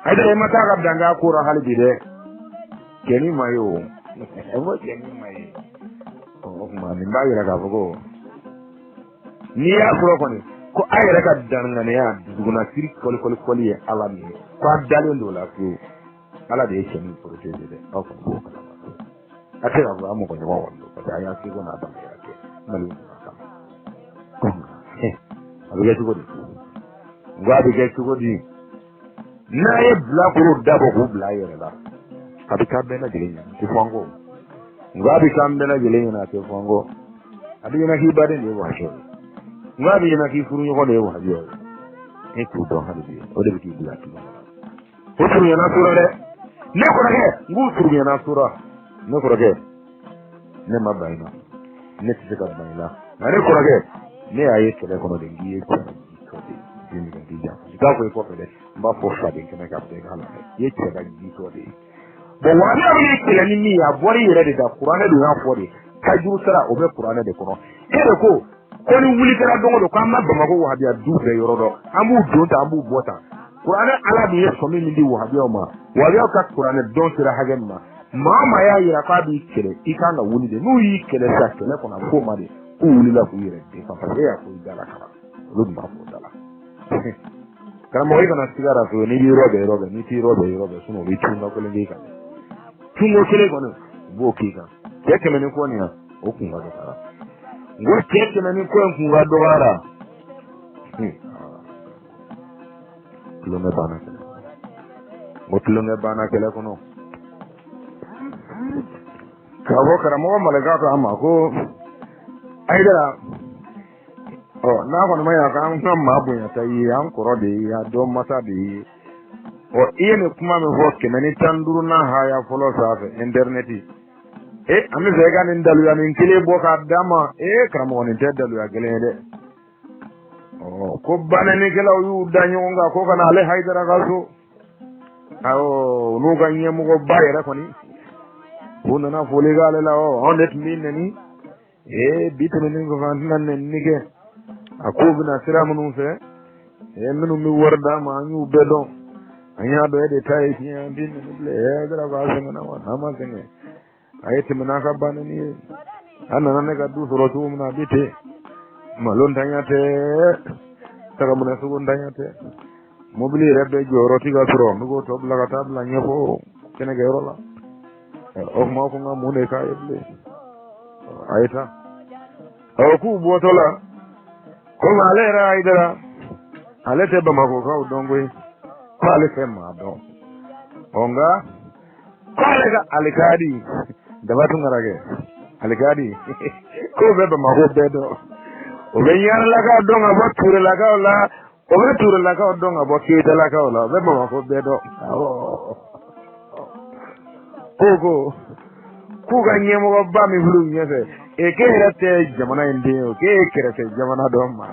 ada mata ka danga kura halibi de keni mayo ewo keni mai o ma ni ba yira ka fogo ni ya furo ko ni ko ayira ka danga ne ya duguna siri koli ala ni ko dalen do la ko ala de keni protege de o ko ate ga ba mo ko ni wa ko ta ya ki ko na ba ya ke malu ka abiga chugodi abiga chugodi na ye bla kuro dabo ko bla yere la abika bena jelenya ti fongo abika bena jelenya na ti fongo abi na ki bade ne wa sho abi na ki furu ko ne wa biyo e ku do ha bi o de ki bla ti o furu yana sura de ne ko rage ngu furu yana sura ne ko rage ne mabaina ne ti ka baina na ne ko rage ne aye kele ko de ngi e ko ni ga dija ga ko pede ba fo fade kene ka de hala ye che ga ji to de bo wani abi kele ni mi ya bori yere de da qur'ana de na fo de ka ju sara o be qur'ana de kono ere ko ni wuli kara dongo do kamba ba mako wa biya du be yoro do amu do ta amu bota qur'ana ala bi ye so mi ndi wa biya ma wa biya ka qur'ana don sira hagen ma ya yira ka bi kele ikanga wuli de nu yi kele sa kele kono fo ma de ku wuli la ku yere de fa fa ya ko dala kala lu ma fo dala karamo iko na sigara so ni bi robe ni ti robe suno bi tunga ko lengi kan tungo kele kono bo kika keke meni ko ni o kunga do kara ngo keke meni ko kunga do kara lo me bana kele kono kawo karamo malaga ka ama ko aida na ko ma ya kan ma bu ya tayi an koro de ya do mata de o ene kuma me hokke meni tanduru na ha ya folo safe internet ami vega nin dalu ya min kile boka dama kramo ni te dalu ya gele de ko banani kala yu danyo nga ko kana ale haidara gaso awo no ganye mo go bayra koni wona na fole gale la o onet min ni bitu ni go fan nan ni ke akubina siramunu fe minu mi warda ma ñu bedon anya do de tay ci din le dara ba se na wa ma ngene ayete mina ka banani anana ne ga du soro tu muna bite ma lon tanyate taga muna su gon tanyate mobili rebe joro ti ga soro mi go to bla ga tabla nyefo kene ga rola o ma ko ngam mune ka yeble ayeta o ku botola ko male ra idara alete ba mako ka udongwe kwale sema do onga kwale ga alikadi da batu ngarage alikadi ko be ba mako bedo o be nyar la ka donga ba ture la ka la o be ture la ka donga ba ke de la ka la be ba mako bedo ko ku ga nyemo ba mi bulu nyese e ke rete jamana inde o ke kerete jamana do ma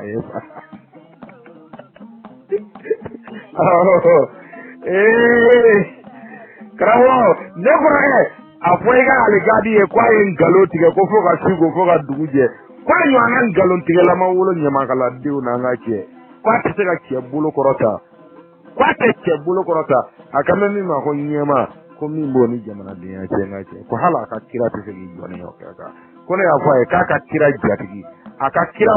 kravo ne bora afoiga aligadi e kwa en galoti ko foga sigo foga duguje kwa nyo anan galonti la ma wolo nyama kala diu na ngache kwa tega ke bulo korota akame mi ma ko nyema ko mi mboni jamana de ya ngache ko hala ka kira te segi joni yo kaka ko ne afoe kaka kira jatigi aka kira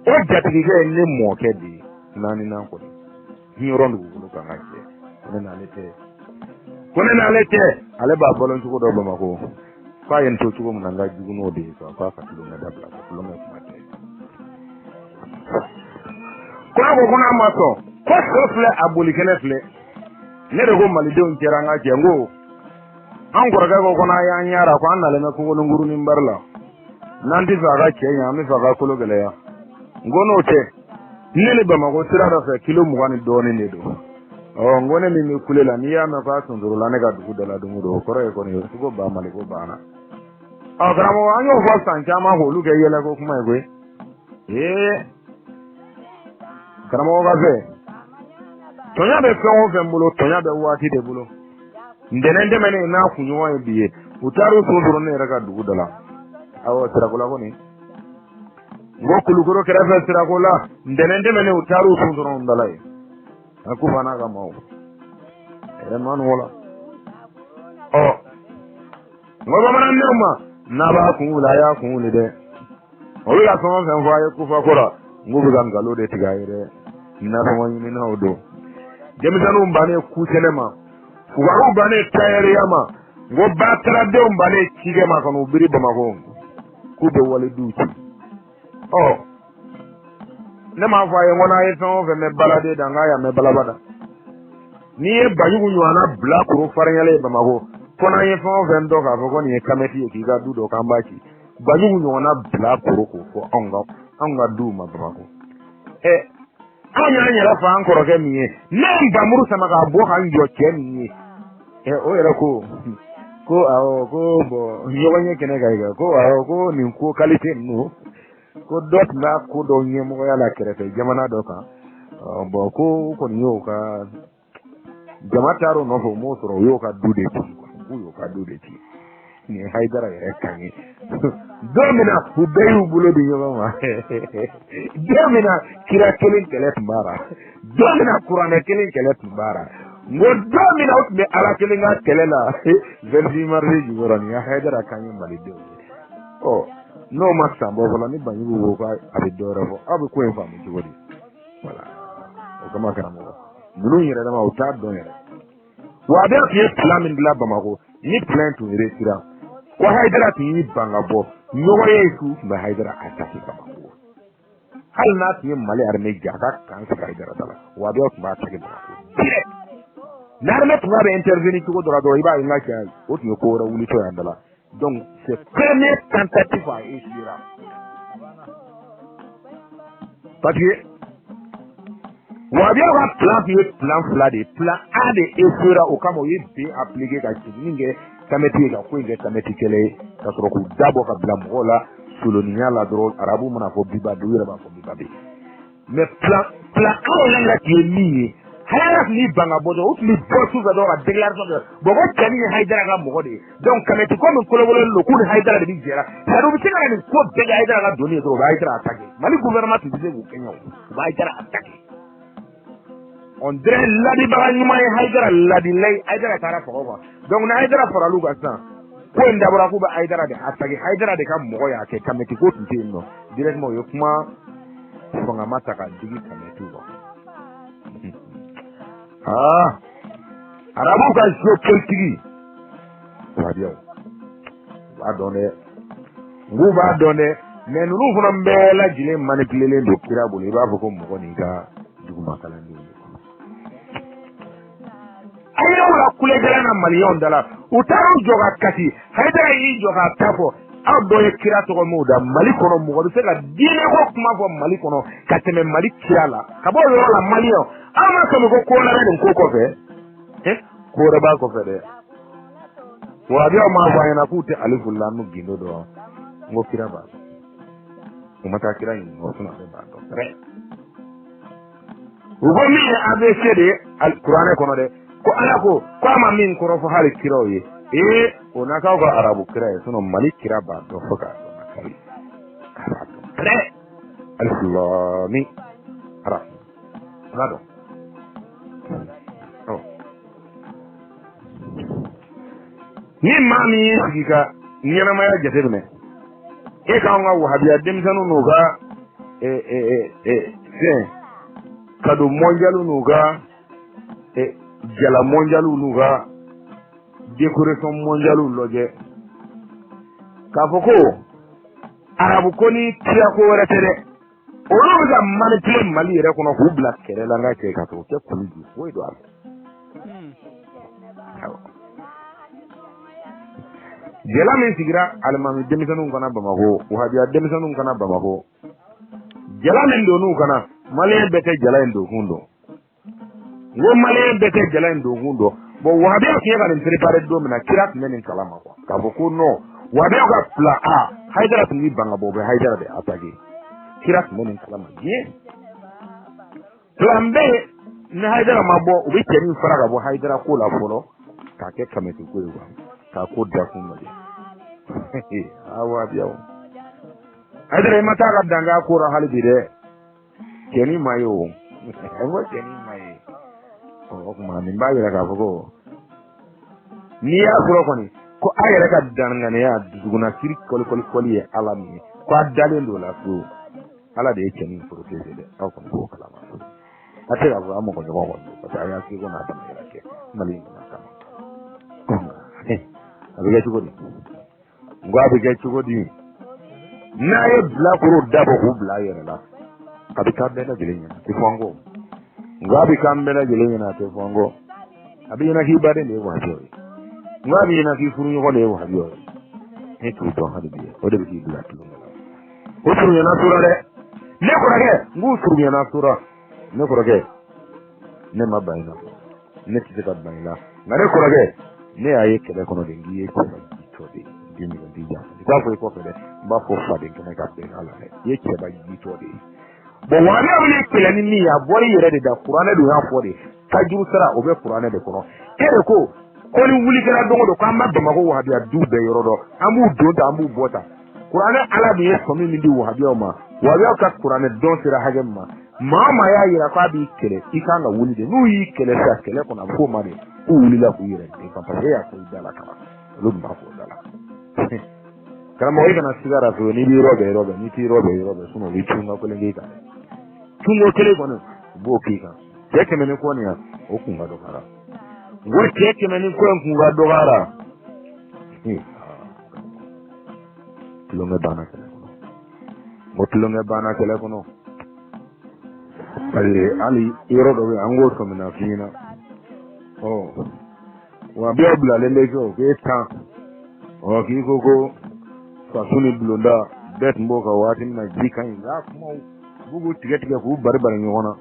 o jatigi ke ne mo ke di nani na ko ni rondu ko ka ngache ko ne na lete ale ba bolon ko do ba mako fa yen to tugo mun nga juguno de ko ka tulo na dabla ko tulo na mate ko ko na maso ko sofle abuli kenefle ne de go mali don kera nga jengo an gurga ko na ya nyara ko an nale na ko nguru ni mbarla nan di fa ga kenya mi fa ga ko lo gele ya ngono te nele ba ma ko sira da fa kilo mu wani do ne do o ngone mi kulela ni ya ma fa sunduru la ne ga du dala du do ko re ko ni ko ba mali ko ba na o gramo anyo fo san chama ho lu ke yele ko kuma egwe gramo ga fe tonya be fon fe mbulo tonya be wati de bulo ndene mene na kunyo e biye utaru sunduru ne raga du dala awo tira ko la ko ni ngo kulukoro kera fe tira ko la ndene mene utaru sunduru ndala aku fana ka mau man wala o ngoba mana nema na ba kun la ya kun de o ya so fa fa ya ku fa kora ngubu ga ngalo de tigayire na so wani ni na odo demisanu mbane ku telema fugaru bane tayere yama ngo batara de mbane kige ma kono biri bamako ku be wale duti o ne ma fa ye ngona ye so fe me balade da nga ya me balabada ni e bayugu nywana black ro faranyale bamako kona ye fo fe ndo ka fo ni e kameti e kiga du do kambaki bayugu nywana black ro ko fo anga du ma bamako anya la fa ankoro ke miye namba muru sama ka bo kan jo kenni o era ko awo ko bo yowanye kene ga ko awo ko ni ko kalite no ko dot na ko do nyemo ya la kerete jamana do ka bo ko ni yo ka jamata ro no fo mo soro yo ka dude ti ni haidara ya kanyi domina ubeyu bulo di nyoma domina kira kelin kelet mara domina kurane kelin kelet mara ngo domina utbe ala kelin ga kelela verzi marri jigorani ya haidara kanyi malido no maksa bo wala ni banyu wo ka abidoro fo abu ko en famu jigori wala o kama karamo munu yere dama o ta don yere wa da ke plan min la bamako ni plan to retira ko haidara ti banga bo nyogo yesu ba haidara ataki bamako hal na ti mali arme jaka kan sa haidara dala wa da ko ba ataki bamako narme to ba intervenir ko do do iba inga ka o ti ko ra wuli to yandala donc c'est première tentative à échouer parce que wa bien va plan flade plan A de échouer au kamo yi be appliquer ka ninge kameti ka ko inge kameti kele ka tro ku dabo ka bla mola solonia la drôle arabu mana fo biba do yira ba fo biba be mais plan A la qui est mis hala ni banga bodo utli bosu ga do ga déclaration de bogo tani haidara ga mogode donc kameti ko min kolobolo lo ku haidara de bijera sadu bi tigara ni ko be ga haidara ga doni do ba haidara attaquer mali gouvernement tu disait vous kenyo ba haidara attaquer on dirait ladi ba ni mai haidara ladi lay haidara tara fo ko donc na haidara fora lu ga san ko ndabura ku ba haidara de attaquer haidara de ka mogo ya ke kameti ko tunti no directement yo kuma ko ngamata ka digi kameti ko arabu ka so keltigi wadio ba donne mais nous voulons mbela jile manipuler le kira boli ba fo ko mo ni ga duguma kala ni ayo la kule gala na million dollar utaru joga kati haidara yi joga tafo ado ye kira to mo da mali kono mo do se la dine ko kuma fo mali kono ka teme mali kira la ka bo yo la malio ama ko ko la den ko fe ko da ba ko fe de wa bi ma ba yana ku te alifullah no gindo do ngo kira ba ko mata kira ni ngo suna ba do re ugo mi abc de alquran kono de ko ala ko ama min ko ro fo hali kira o ye ona ka ko arabu kira e sono mali kira ba do foka do makari re alifullah ara rado ni mami sigika nyana maya jatebe e ka nga wahabiya demsanu no ga kado mondialu no ga jala mondialu no ga décoration mondialu loje ka foko arabu ko ni tiya ko waratere o no ga manipule mali re kono ko black kere la nga ke ka to ke kuludi wo do ala jela min sigira almami demisanu kana bamako wahabiya demisanu kana bamako jela min do nu kana male bete jela ndo hundo wo male bete jela ndo hundo bo wahabiya ke ga préparer do mina kirat menin kalama ko ka ko no wahabiya ga pla a haidara ni banga bo be haidara de atage kirat menin kalama je plan B ni haidara mabo ubi teni faraga bo haidara ko la folo ka ke kameti ko wa ka ko da kun ma awa biaw adre mata ga danga ko ra hali bide keni mayo ngo keni maye o kuma min ba yira ka foko ni ya sura koni ko ayere ka dangane ya duguna kiri kol ye ala mi ko adalen do la so ala de yake ni protéger de aw ko ko kala ma so ate ga ba mo ko ko ko ta ya ki ko na ta ya ke mali na ta abiga ci ko di ngwa abiga ci ko di na ye bla ko dabo ko bla yere la abika bela jelenya ti fongo ngwa abika bela jelenya na te fongo abi na ki bade ne wa jo ngwa abi na ki furu ko le wa jo e to to hadi bi o de bi bla tu o furu na sura de ne ko rage ngu furu na sura ne ko rage ne mabaina ne ti ka baina ngare ko rage ne aye kele kono de ngi e ko to de dimi ko dija ba ko ko fede ba ko fade ko ka be ala ne ye ke ba gi to de bo wani amne kele ni ya bori yere de da qur'ana do ya fode ka juru sara o be qur'ana de kono ere ko ko ni wuli kala dongo do ko amma ba mako wa biya du be yoro do amu do da amu bota qur'ana ala bi so mi ndi wa biya ma wa biya ka qur'ana don sira hajem ma mama ya yira ka bi kele ikanga wuli de nu yi kele sa kele ko na ko mare ko wuli la ko yire de ka pa ya ko dala kala lu ba ko dala kala mo ina sigara so ni bi robe ni ti robe suno li tunga ko lengi ka tungo kele ko no bo kika teke meni ko ni o kunga do kara wo teke meni ko kunga do kara tulonge bana kele ko no ali iro do ango so mena fina wa biya bla le ko ke ta o ki ko fasuni blonda bet mboka wati na jikan za kuma bugu tige ku barbar ni wona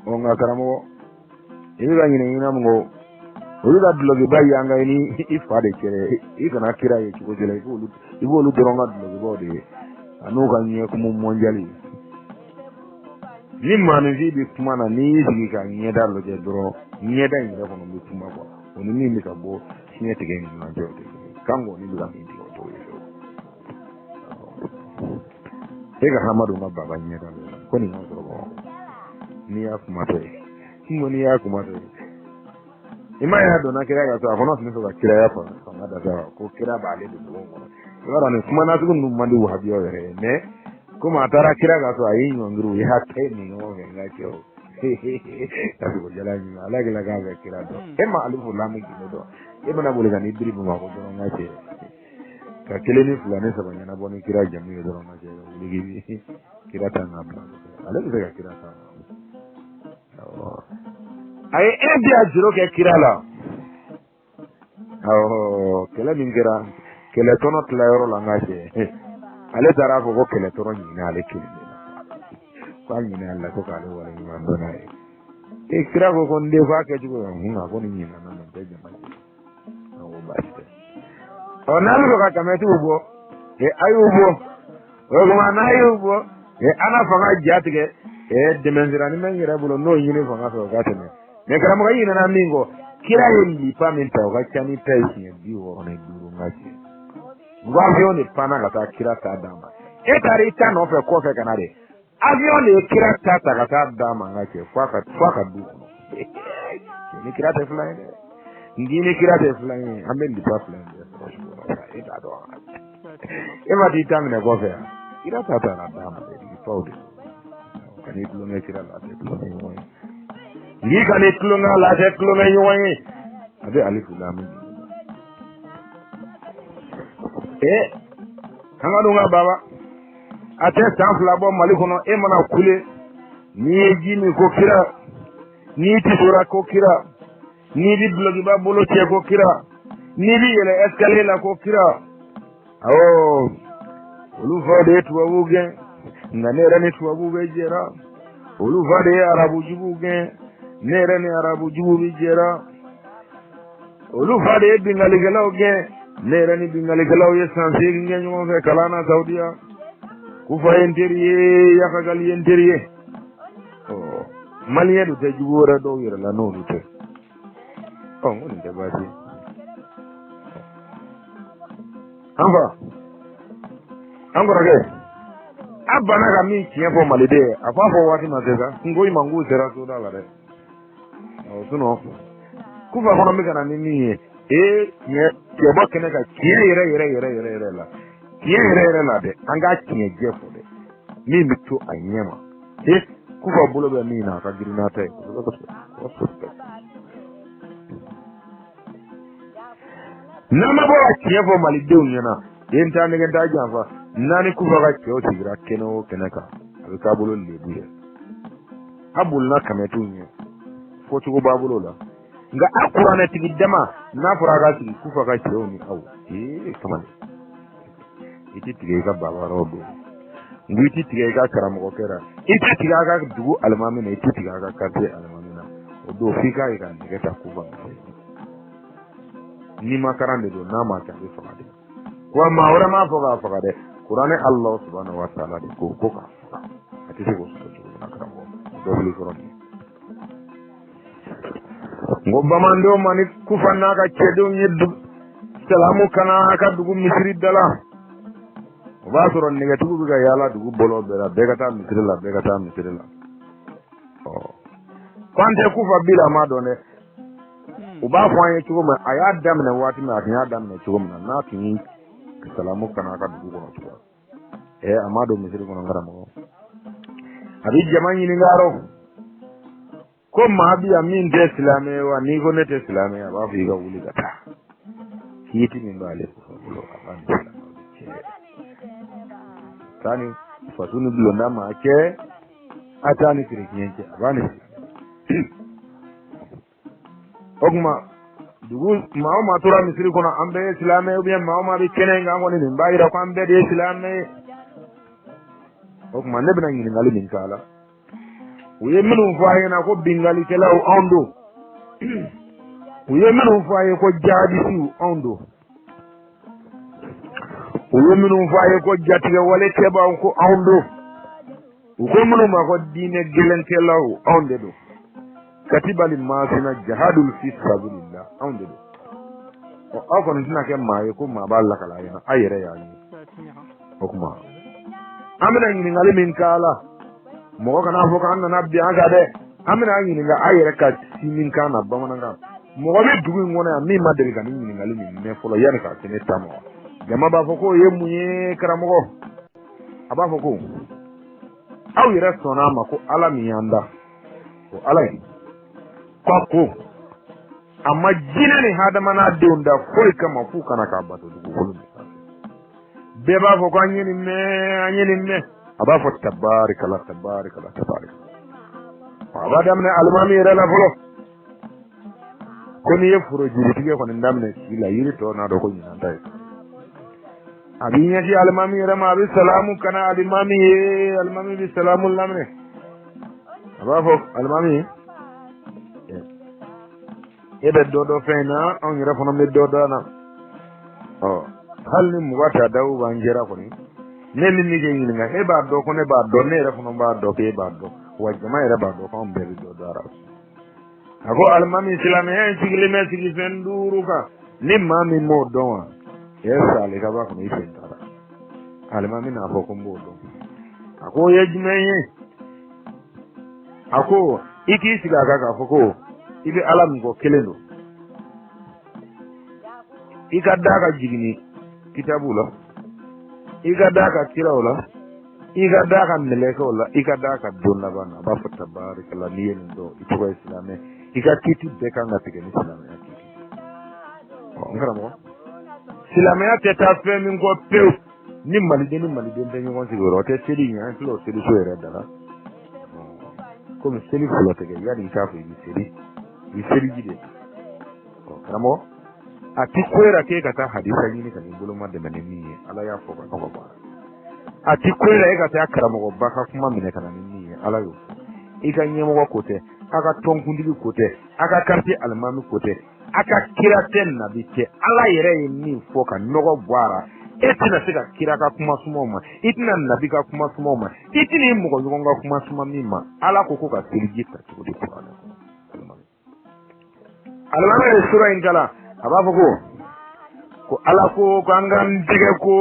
o nga karamo ira nyine ina mo o da blogi bayi anga ni ifade kere ikana kira ye ko jele ko lu doronga blogi bode anu kan ye ko monjali ni manu ji bi kuma na ni ji ka nyeda lo je doro nyeda ni ko no bi kuma ko oni ni mi ka bo sinya tige ni na jode kango ni ga mi to ega hamadu na baba nyeda ko ni no ko ni ya kuma to ni ya kuma to ima ya do na kira ga to akono sin so ga kira ya fa na da ga ko kira ba le do ko yara ne kuma na tugun dum mandi wa biyo re ne kuma tara kira ga to ayi ngru ya te ni no ga ke o ta ko jala ni ala ga ga kira do ema alifu lami gi do ema na bole ga ni dribu ma ko do na ce ka kele ni fulani sabanya na boni kira jami do na ce ligi kira ta na bla ala ga kira ta ay ebi ajiro ke kira la kele min kira kele tono tla yoro la ngache ale dara ko kele tono ni na ale kile kwa ni na la ko kale wala ni mando na e kira ko nde fa ke jugo nga ko ni na na de jama o baste o na lu ka kametu ubo e ayubo o ma na ayubo e ana fa ga jatige e demenzira ni mengira bulo no yini fa ga so ga tene me kara mo yina na mingo kira yindi pamenta ga chani taisi bi wo ne duru ngachi avion ne pana ga kira ta dama e tari ta no fe ko fe kanade avion ne kira ta ga dama ngachi kwa ka du ni kira ta fly ngini kira ta fly amen di pa fly e ta do e ma di tamne ko fe kira ta na dama di paude kani tulo ne kira la te tulo ne ni kane klonga la te klonga yoyi abe alifu lamu kanga dunga baba ate sanfla bo malikono e mana kule ni jimi ko kira ni tisura ko kira ni di blogi ba bolo te ko kira ni di yele escalier la ko kira awo olu fode to wuge ngane rani to wuge jera olu fode arabu jubuge nere ne arabu jubu jera olu fade bingali gelaw ge nere ni bingali gelaw ye sanse ngi ñu fe kalana saudiya ku fa interieur ya ka gal interieur maliye du te jubu ra do yira la no du te ngoni de basi amba ge abana ga mi tiempo malide afa fo wati ma teza ngoi mangu sera so da la re suno kufa kono mi kana ni ke ba kene ka yere la yere la de anga kiye jefo de mi mitu anyema kufa bulo be mi na ka girina tay nama bo kiye fo mali dew nyana yenta ne ganta janfa nani kufa ka kiyo tigra keno keneka abi ka bulo le buye abul na kametu nyi fo tugo babulo la nga akurana tigi dama na furaga tigi kufa ka kiyo ni awu kamane iti tige ka baba rodo ngiti tige ka karamo kera iti tige ka dugu almami na iti tige ka karte almami na odo fika ka nige ta kufa ni makarande do na ma ta ifade ko ma ora ma foga de qur'ane allah subhanahu wa ta'ala de ko ka ati se ko na karamo do bli ko ngobba mando mani kufanna ka cedo nyeddu salamu kana ka dugu misri dala ba soro nige tugu ga yala dugu bolo bela begata misri la kwante kufa bila ma done uba fanye tugu ma aya damne wati ma aya damne tugu ma na tini salamu kana ka dugu ko tugu amado misri ko ngara mo abi jamani ni ngaro ko mabi amin de islame wa ni ko ne te islame ba fi ga wuli gata kiti min bale ko bulo abani tani fatunu bulo na ma ke atani kirkiyenke abani ogma dugu ma tura misri kono ambe islame ou bien ma bi kene nga ngoni min bayira ko ambe de islame ogma ne bina ngini ngali min kala uye minu fayena ko bingali kelaw ondo uye minu faye ko jaadisi ondo uye minu faye ko jatiga wale keba ko ondo uko minu ma ko dine gelen kelaw onde do katibali masina jahadul fi sabilillah onde do o akon dina ke maye ko ma balla kala yana ayere yani okuma amina ngini ngali min kala mo kana fo kan na bi aga de amina ngini nga ayere ka simin kana bamana nga mo be dugu ngona mi madel kan ngini ngali mi me folo yana ka tene tamo jama ba fo ko yemunye karamo aba fo ko aw yere sona ma ko ala mi yanda ko ala ko amma jinani hadama na deunda ko kama fu kana ka bato dugu ko be ba fo ko anyini me aba fo tabarakallah aba damne almami rela folo ko ni yefuro jiri tige ko ndamne sila yiri to na do ko nyina tay abi nyati almami rama bi salamu kana almami bi salamu lamne aba fo almami ebe dodo fena on yira fono me dodo na halni mu wata daw banjera ko ni nemi mi je ngi nga e ba do ko ne ba do ne re fono ba do ke ba do wa jama ere ba do ko on be do dara ako almami islami en sigile me sigi fenduru ka ni mami mo don yesa le ka ba ko ni fendara almami na fo ko mbodo ako yejmenye ako iki siga ka fo ko ibi alam go kelendo ika daga jigini kitabu la ika daga kirawla ika daga meleko la ika daga donna bana ba fa tabarakallah niyen do ito islame ika kiti beka ngatige ni islame akiti ngara mo islame ya teta fe min go pew ni malide de ngon sigoro te sedi nya flo sedi so era dala comme sedi flo te ya di ka fu ni sedi gide karamo ati kwera ke kata hadisa yini kan ngolo ma de maneni ala ya fo ba ko ba ati kwera e kata karamo go ba ka kuma mine kan ni ala yo ika nyemo ko kote aka tonkundigi kote aka karti almami kote aka kiraten na bite ala yere ni fo kan nogo bwara etina sika kira ka kuma sumoma itina nabi ka kuma sumoma itini mo ko ngonga kuma suma mima ala ko ka sirijita ko de ko almami sura ingala abafu ko ala ko kangan dige ko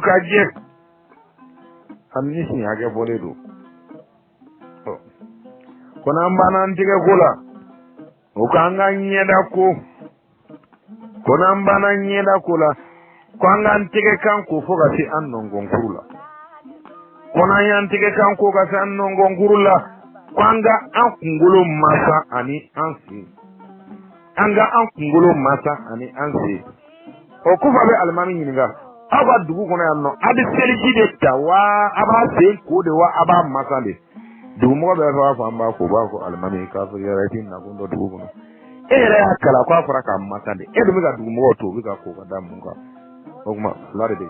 kaje amnisi hage boledo kono an bana ntige kula o kanga nyeda ko kono an bana nyeda kula ko anga ntige kanko foga si an nongon kurula kono an tige kanko ga si an nongon kurula ko anga an kungulu masa ani ansi anga an kungulu masa ani ansi o kufa be almami nyinga aba dugu kono yanno adi seliji de tawa aba sen ko de wa aba masa de dugu mo be fa amba ko ba ko almami ka so yara tin na gondo dugu kono era kala ko afara ka masa de e dum ga dugu mo to bi ga ko ga damu ga o kuma lare de